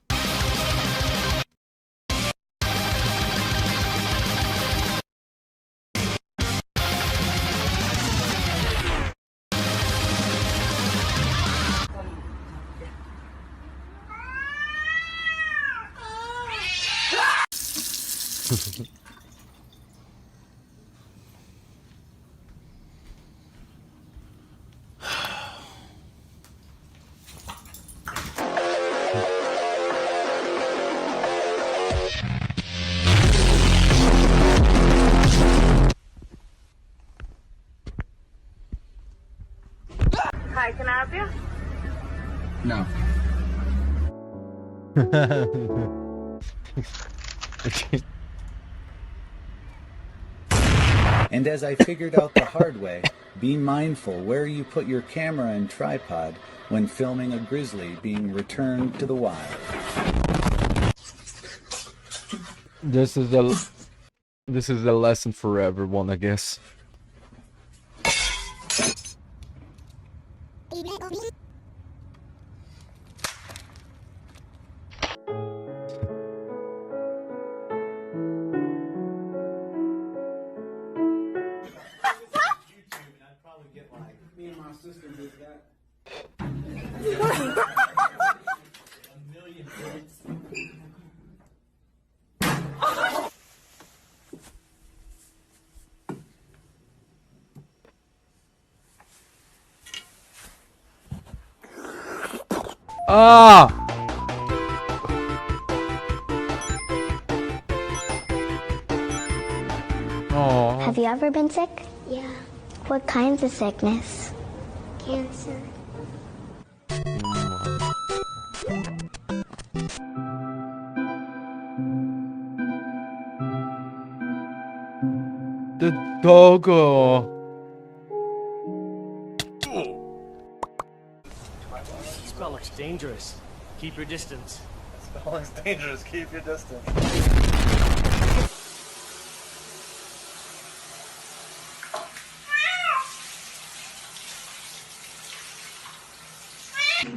Hi, can I help you? No. Okay. And as I figured out the hard way, be mindful where you put your camera and tripod when filming a grizzly being returned to the wild. This is a lesson for everyone, I guess. Ah! Oh. Have you ever been sick? Yeah. What kinds of sickness? Cancer. The doggo. Spell looks dangerous. Keep your distance. Spell looks dangerous. Keep your distance.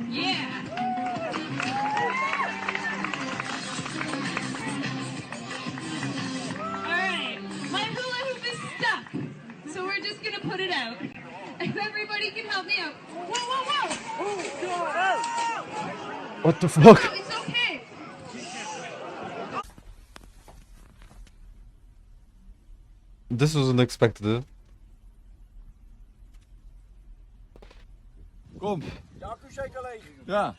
Yeah! Alright, my hula hoop is stuck, so we're just gonna put it out. If everybody can help me out. Whoa, whoa, whoa! What the fuck? No, it's okay. This was unexpected. Kom. Ja.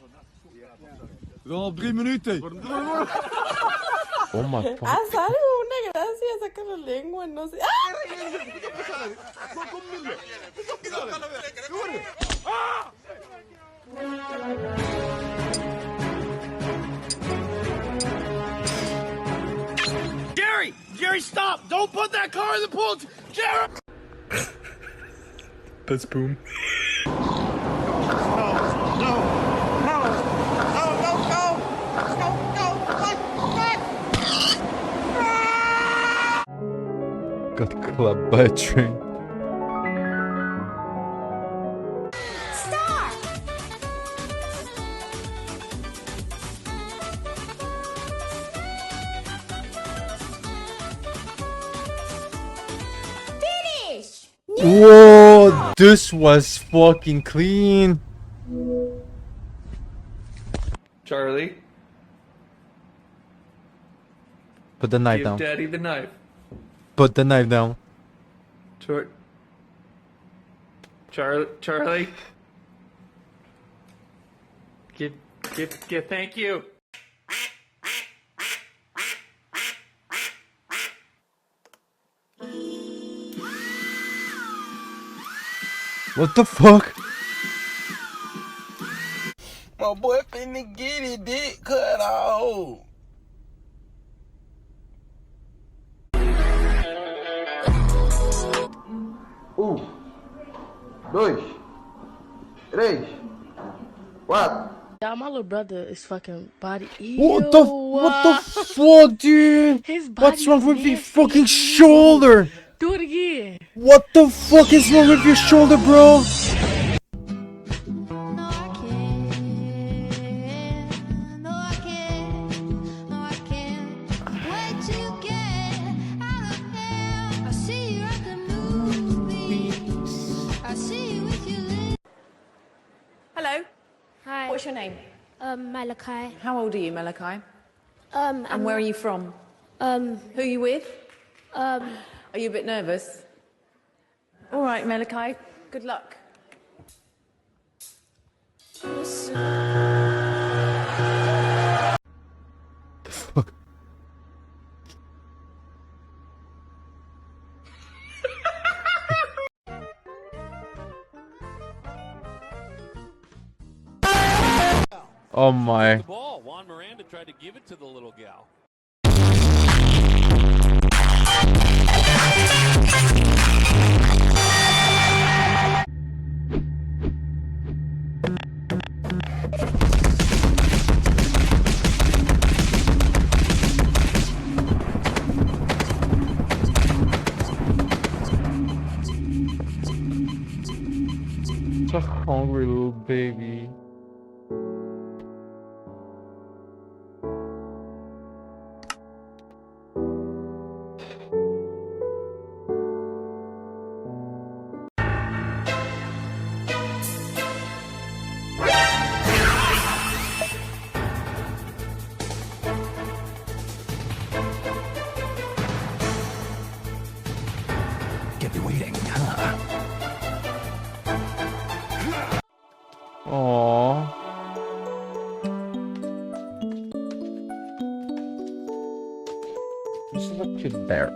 We gaan op 3 minuten. Oh my fuck. Ah, sale una gracia, saca la lengua, no sé. Jerry! Jerry, stop! Don't put that car in the pool! Jerry! That's boom. Got clubbed by a train. Finish! Whoa, this was fucking clean. Charlie, Put the knife give down. Daddy the knife. Put the knife down. Charlie. Give, thank you. What the fuck? My boy finna get his dick cut off. Dois, três, quatro. Yeah, my little brother is fucking body. What the fuck, dude? His What's wrong with your nasty. fucking shoulder? Do it again. What the fuck is wrong with your shoulder, bro? Hello. Hi. What's your name? Malachi. How old are you, Malachi? And where are you from? Who are you with? Are you a bit nervous? All right, Malachi. Good luck. Oh my. The ball. Juan Miranda tried to give it to the little gal. Such a hungry little baby. Kept you waiting, huh? Aww. This is a cute bear.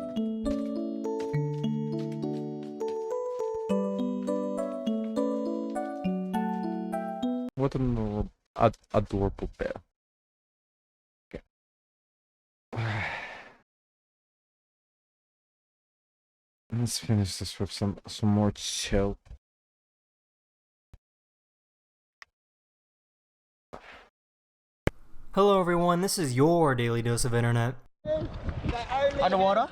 What an adorable bear. Okay. Let's finish this with some more chill. Hello everyone, this is your daily dose of internet. Underwater?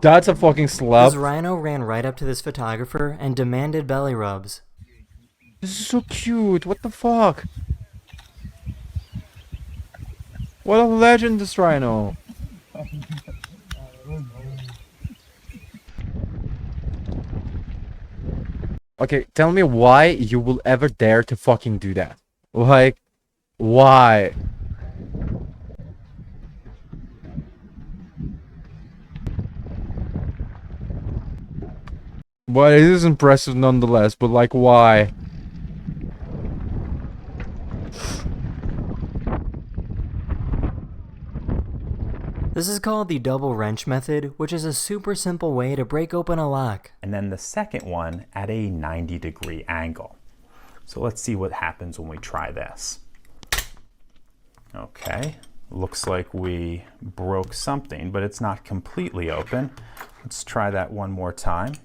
That's a fucking slap. This rhino ran right up to this photographer and demanded belly rubs. This is so cute. What the fuck? What a legend, this rhino. Okay, tell me why you will ever dare to fucking do that. Like, why? But it is impressive nonetheless, but like, why? This is called the double wrench method, which is a super simple way to break open a lock. And then the second one at a 90-degree angle. So let's see what happens when we try this. Okay, looks like we broke something, but it's not completely open. Let's try that one more time.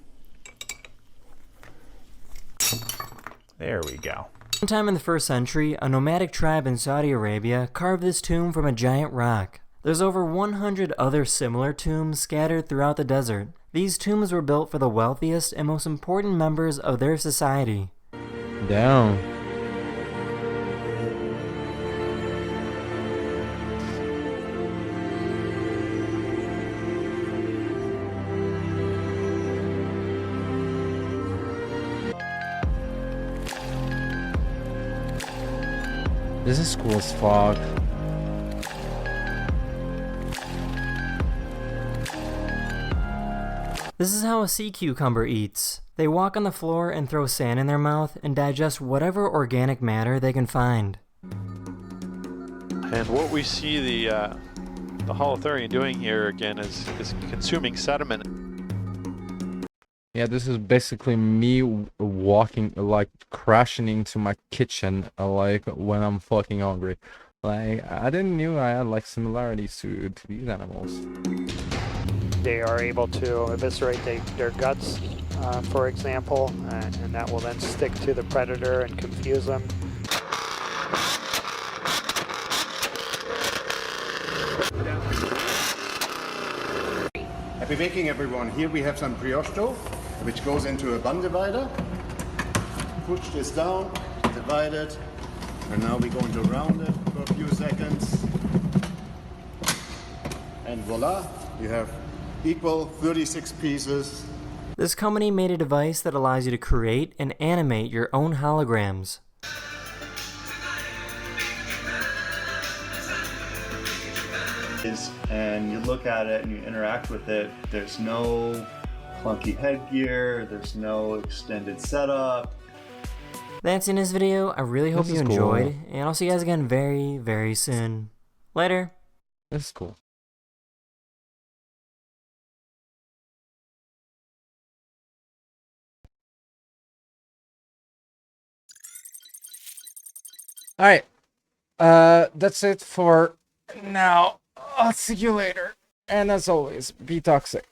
There we go. Sometime in the 1st century, a nomadic tribe in Saudi Arabia carved this tomb from a giant rock. There's over 100 other similar tombs scattered throughout the desert. These tombs were built for the wealthiest and most important members of their society. Damn. This is cool as fuck. This is how a sea cucumber eats. They walk on the floor and throw sand in their mouth and digest whatever organic matter they can find. And what we see the holothurian doing here again is consuming sediment. Yeah, this is basically me walking, like, crashing into my kitchen, like, when I'm fucking hungry. Like, I didn't knew I had, like, similarities to these animals. They are able to eviscerate their guts, for example, and that will then stick to the predator and confuse them. Happy baking, everyone. Here we have some brioche dough, which goes into a bun divider. Push this down, divide it, and now we're going to round it for a few seconds. And voila, you have equal 36 pieces. This company made a device that allows you to create and animate your own holograms. And you look at it and you interact with it, there's no clunky headgear, there's no extended setup. That's in this video. I really hope This you is enjoyed, cool. and I'll see you guys again very, very soon. Later. This is cool. Alright. That's it for now. I'll see you later. And as always, be toxic.